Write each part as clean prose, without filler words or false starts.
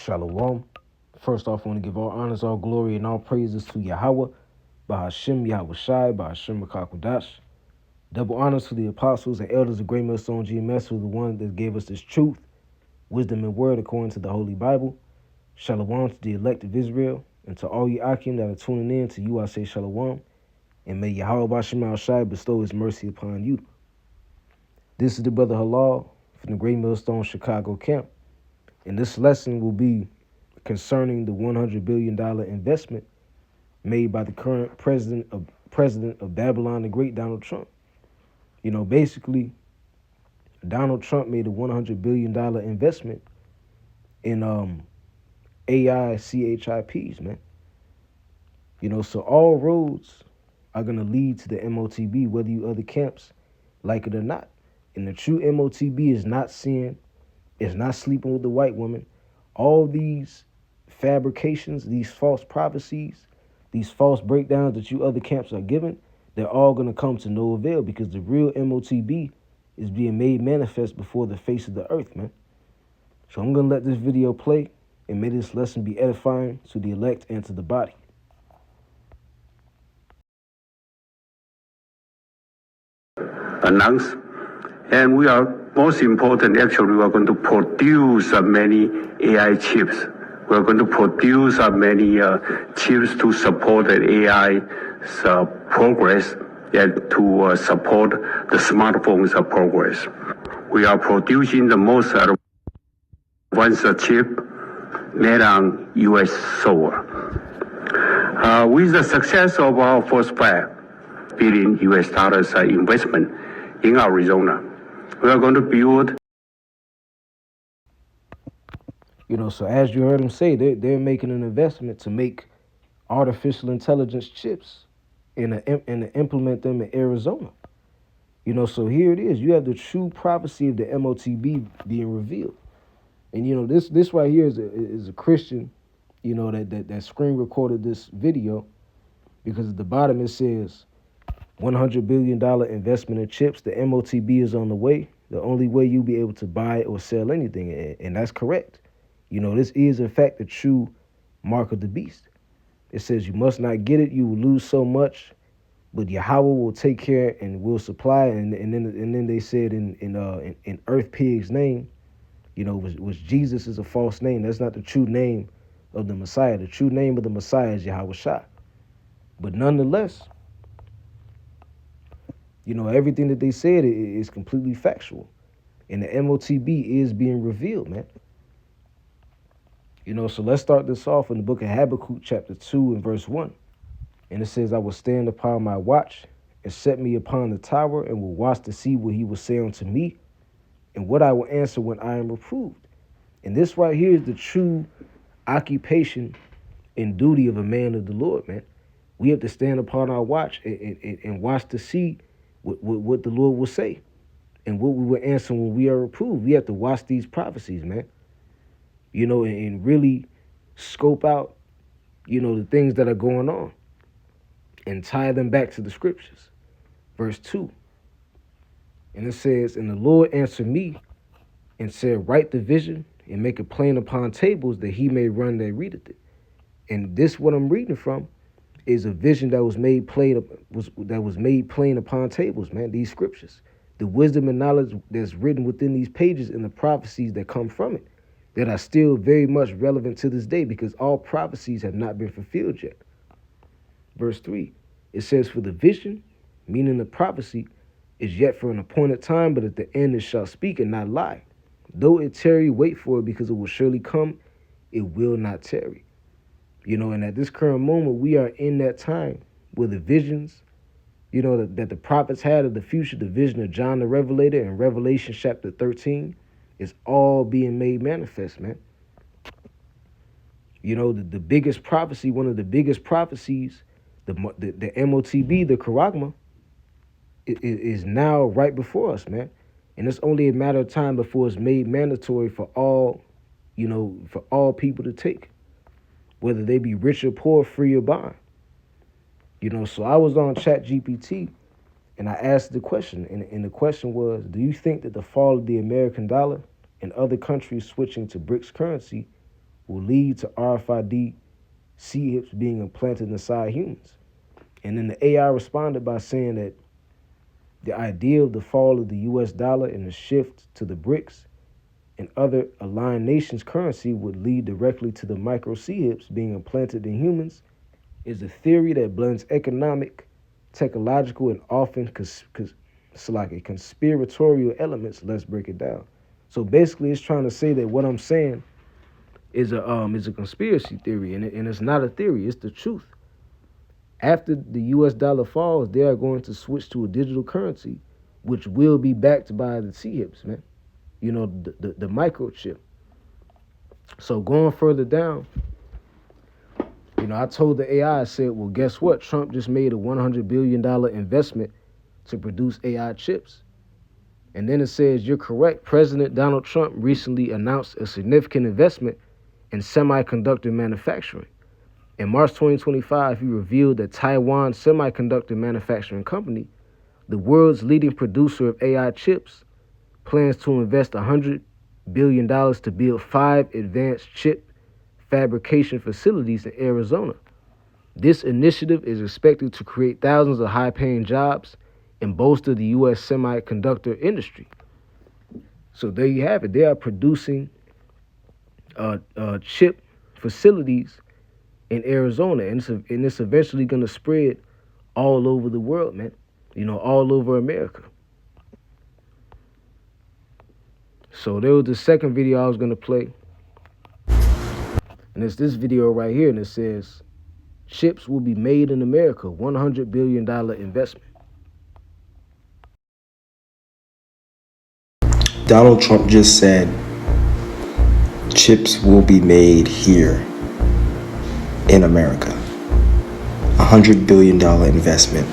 Shalom. First off, I want to give all honors, all glory, and all praises to Yahweh, Bahashem Yahweh Shai, Bahashem Makakwadash. Double honors to the apostles and elders of Great Millstone GMS, who are the one that gave us this truth, wisdom, and word according to the Holy Bible. Shalom to the elect of Israel, and to all you Akim that are tuning in, to you I say Shalom, and may Yahweh Bahashem Shai bestow his mercy upon you. This is the brother Halal from the Great Millstone Chicago camp, and this lesson will be concerning the $100 billion investment made by the current president of Babylon the Great, Donald Trump. You know, basically, Donald Trump made a $100 billion investment in AI CHIPs, man. You know, so all roads are going to lead to the Motb, whether you other camps like it or not. And the true Motb is not sin, is not sleeping with the white woman. All these fabrications, these false prophecies, these false breakdowns that you other camps are giving, they're all going to come to no avail, because the real Motb is being made manifest before the face of the earth, man. So I'm going to let this video play, and may this lesson be edifying to the elect and to the body. Announced, and we are most important. Actually, we are going to produce many AI chips. We are going to produce many chips to support the AI progress and to support the smartphones progress. We are producing the most advanced chip made on U.S. soil. With the success of our first $5 billion investment in Arizona, we are going to build. You know, so as you heard him say, they're making an investment to make artificial intelligence chips and to implement them in Arizona. You know, so here it is. You have the true prophecy of the Motb being revealed. And, you know, this right here is a Christian, you know, that screen recorded this video, because at the bottom it says $100 billion investment in chips. The Motb is on the way. The only way you'll be able to buy or sell anything. And that's correct. You know, this is, in fact, the true mark of the beast. It says you must not get it. You will lose so much, but Yahweh will take care and will supply. And then they said in Earth Pig's name, you know, was Jesus is a false name. That's not the true name of the Messiah. The true name of the Messiah is Yahweh Shai. But nonetheless, you know, everything that they said is completely factual. And the Motb is being revealed, man. You know, so let's start this off in the book of Habakkuk, chapter 2 and verse 1. And it says, I will stand upon my watch and set me upon the tower, and will watch to see what he will say unto me, and what I will answer when I am reproved. And this right here is the true occupation and duty of a man of the Lord, man. We have to stand upon our watch and watch to see what the Lord will say and what we will answer when we are reproved. We have to watch these prophecies, man. You know, and really scope out, you know, the things that are going on and tie them back to the scriptures. Verse 2. And it says, and the Lord answered me and said, write the vision and make it plain upon tables, that he may run that readeth it. And this, what I'm reading from, is a vision that was made plain upon tables, man. These scriptures, the wisdom and knowledge that's written within these pages, and the prophecies that come from it, that are still very much relevant to this day, because all prophecies have not been fulfilled yet. Verse 3, it says, for the vision, meaning the prophecy, is yet for an appointed time, but at the end it shall speak and not lie. Though it tarry, wait for it, because it will surely come, it will not tarry. You know, and at this current moment, we are in that time where the visions, you know, that the prophets had of the future, the vision of John the Revelator in Revelation chapter 13, is all being made manifest, man. You know, the biggest prophecy, one of the biggest prophecies, the Motb, the Charagma, is now right before us, man. And it's only a matter of time before it's made mandatory for all, you know, for all people to take, whether they be rich or poor, free or bond. You know, so I was on ChatGPT and I asked the question, and the question was, do you think that the fall of the American dollar and other countries switching to BRICS currency will lead to RFID chips being implanted inside humans. And then the AI responded by saying that the idea of the fall of the US dollar and the shift to the BRICS and other aligned nations' currency would lead directly to the micro chips being implanted in humans is a theory that blends economic, technological, and often conspiratorial elements. Let's break it down. So basically, it's trying to say that what I'm saying is a conspiracy theory, and it's not a theory; it's the truth. After the U.S. dollar falls, they are going to switch to a digital currency, which will be backed by the chips, man. You know, the microchip. So going further down, you know, I told the AI, I said, well, guess what? Trump just made a $100 billion investment to produce AI chips. And then it says, you're correct. President Donald Trump recently announced a significant investment in semiconductor manufacturing. In March 2025, he revealed that Taiwan Semiconductor Manufacturing Company, the world's leading producer of AI chips, plans to invest $100 billion to build 5 advanced chip fabrication facilities in Arizona. This initiative is expected to create thousands of high-paying jobs and bolster the U.S. semiconductor industry. So there you have it. They are producing chip facilities in Arizona, and it's eventually going to spread all over the world, man. You know, all over America. So there was the second video I was going to play. And it's this video right here, and it says, chips will be made in America, $100 billion investment. Donald Trump just said chips will be made here in America. $100 billion investment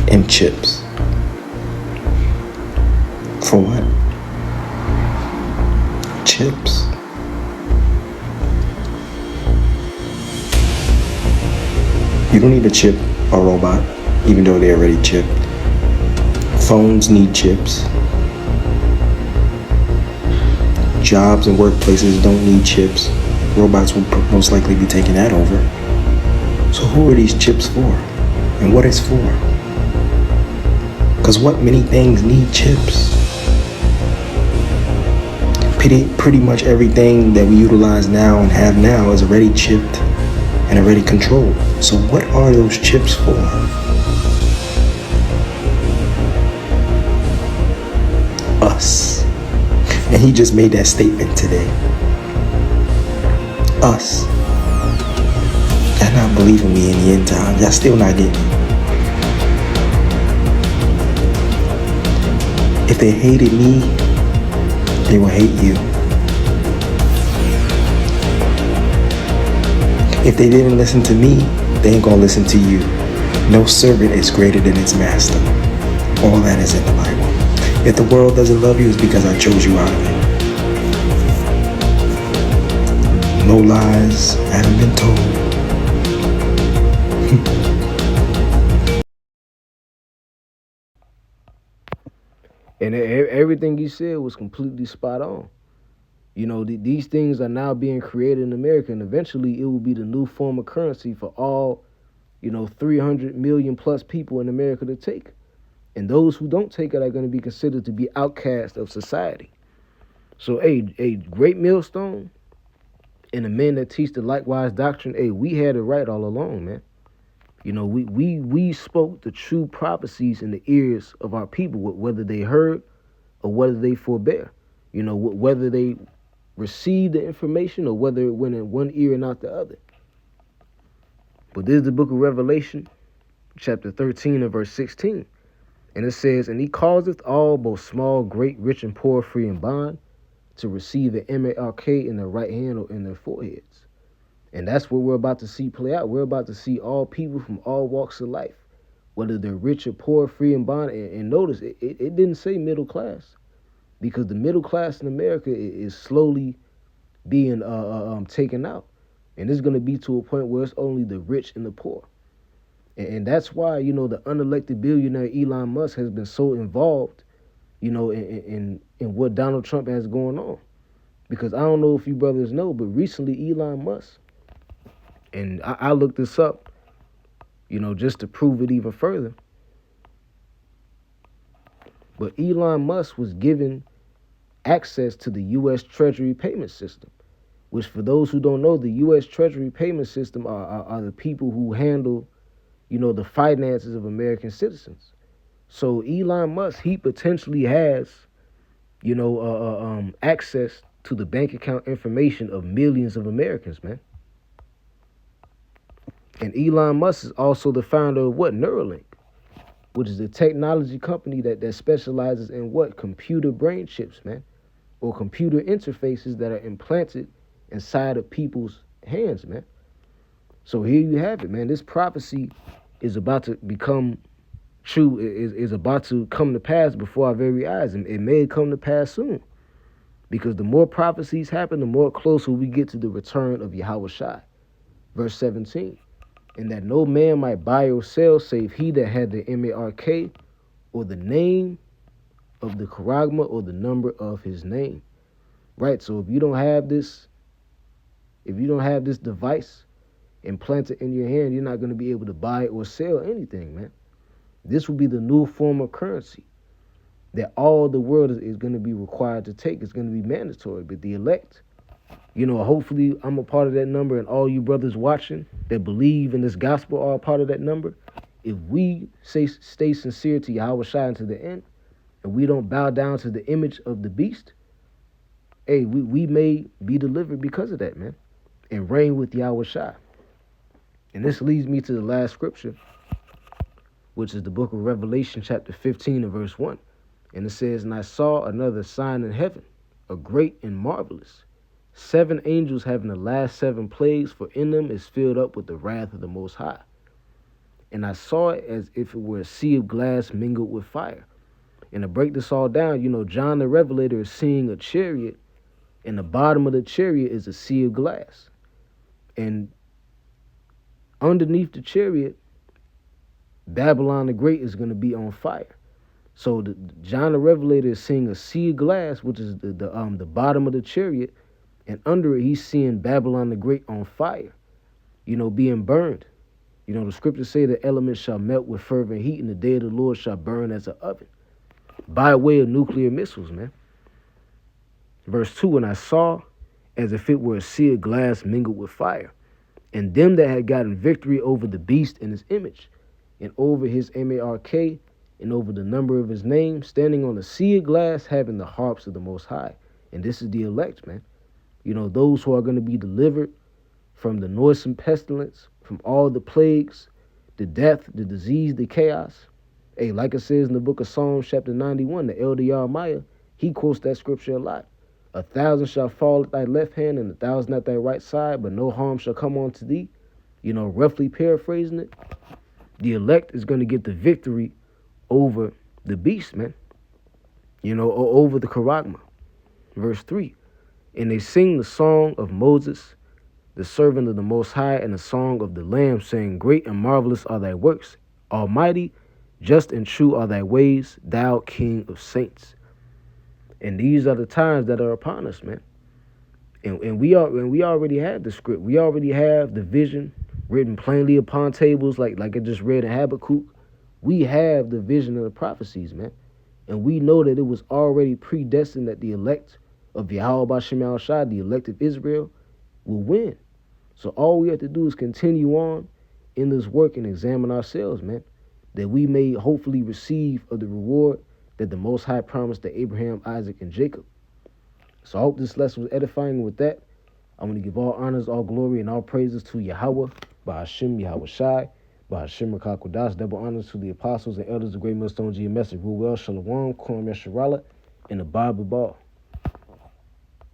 in chips. For what? Chips. You don't need to chip a robot, even though they're already chipped. Phones need chips. Jobs and workplaces don't need chips. Robots will most likely be taking that over. So who are these chips for? And what is for? Because what many things need chips? Pretty much everything that we utilize now and have now is already chipped and already controlled. So what are those chips for? Us. And he just made that statement today. Us. Y'all not believing me in the end time. Y'all still not getting it. If they hated me, they will hate you. If they didn't listen to me, they ain't gonna listen to you. No servant is greater than its master. All that is in the Bible. If the world doesn't love you, it's because I chose you out of it. No lies, I haven't been told. And everything he said was completely spot on. You know, these things are now being created in America, and eventually it will be the new form of currency for all, 300 million plus people in America to take. And those who don't take it are going to be considered to be outcasts of society. So, a great millstone and the men that teach the likewise doctrine, we had it right all along, man. You know, we spoke the true prophecies in the ears of our people, whether they heard or whether they forbear. You know, whether they received the information or whether it went in one ear and out the other. But this is the book of Revelation, chapter 13 and verse 16. And it says, and he causeth all, both small, great, rich, and poor, free and bond, to receive the MARK in their right hand or in their foreheads. And that's what we're about to see play out. We're about to see all people from all walks of life, whether they're rich or poor, free and bond. And notice, it didn't say middle class, because the middle class in America is slowly being taken out. And it's going to be to a point where it's only the rich and the poor. And that's why, the unelected billionaire Elon Musk has been so involved, in what Donald Trump has going on. Because I don't know if you brothers know, but recently Elon Musk, and I looked this up, just to prove it even further. But Elon Musk was given access to the U.S. Treasury payment system, which, for those who don't know, the U.S. Treasury payment system are the people who handle, the finances of American citizens. So Elon Musk, he potentially has, access to the bank account information of millions of Americans, man. And Elon Musk is also the founder of what? Neuralink, which is a technology company that specializes in what? Computer brain chips, man, or computer interfaces that are implanted inside of people's hands, man. So here you have it, man. This prophecy is about to become true, is about to come to pass before our very eyes, and it may come to pass soon. Because the more prophecies happen, the more closer we get to the return of Yahweh Shai. Verse 17. And that no man might buy or sell save he that had the Mark or the name of the charagma or the number of his name. Right? So if you don't have this device implanted in your hand, you're not going to be able to buy or sell anything, man. This will be the new form of currency that all the world is going to be required to take. It's going to be mandatory. But the elect, hopefully I'm a part of that number, and all you brothers watching that believe in this gospel are a part of that number. If we stay sincere to Yahweh Shai unto the end, and we don't bow down to the image of the beast, hey, we may be delivered because of that, man, and reign with Yahweh Shai. And this leads me to the last scripture, which is the book of Revelation, chapter 15 and verse 1. And it says, and I saw another sign in heaven, a great and marvelous, 7 angels having the last 7 plagues, for in them is filled up with the wrath of the Most High. And I saw it as if it were a sea of glass mingled with fire. And to break this all down, John the Revelator is seeing a chariot, and the bottom of the chariot is a sea of glass. And underneath the chariot, Babylon the Great is going to be on fire. So John the Revelator is seeing a sea of glass, which is the bottom of the chariot, and under it he's seeing Babylon the Great on fire, being burned. The scriptures say the elements shall melt with fervent heat, and the day of the Lord shall burn as an oven, by way of nuclear missiles, man. Verse 2, and I saw as if it were a sea of glass mingled with fire, and them that had gotten victory over the beast and his image, and over his Mark, and over the number of his name, standing on a sea of glass, having the harps of the Most High. And this is the elect, man. Those who are going to be delivered from the noisome pestilence, from all the plagues, the death, the disease, the chaos. Hey, like it says in the book of Psalms, chapter 91, the elder Jeremiah, he quotes that scripture a lot. 1,000 shall fall at thy left hand, and 1,000 at thy right side, but no harm shall come unto thee. Roughly paraphrasing it, the elect is going to get the victory over the beast, man, or over the charagma. Verse 3, and they sing the song of Moses, the servant of the Most High, and the song of the Lamb, saying, great and marvelous are thy works, almighty, just and true are thy ways, thou King of saints. And these are the times that are upon us, man. And we already have the script. We already have the vision written plainly upon tables, like I just read in Habakkuk. We have the vision of the prophecies, man. And we know that it was already predestined that the elect of Yahweh B'Shem Shai, the elect of Israel, will win. So all we have to do is continue on in this work and examine ourselves, man, that we may hopefully receive of the reward that the Most High promised to Abraham, Isaac, and Jacob. So I hope this lesson was edifying. With that, I'm going to give all honors, all glory, and all praises to Yahweh, B'Hashem, Yahweh Shai, B'Hashem Rakakodash. Double honors to the apostles and elders of Great Millstone GMS, Ruel, Shalom, Kwam Yasharala, and the Bible Ball.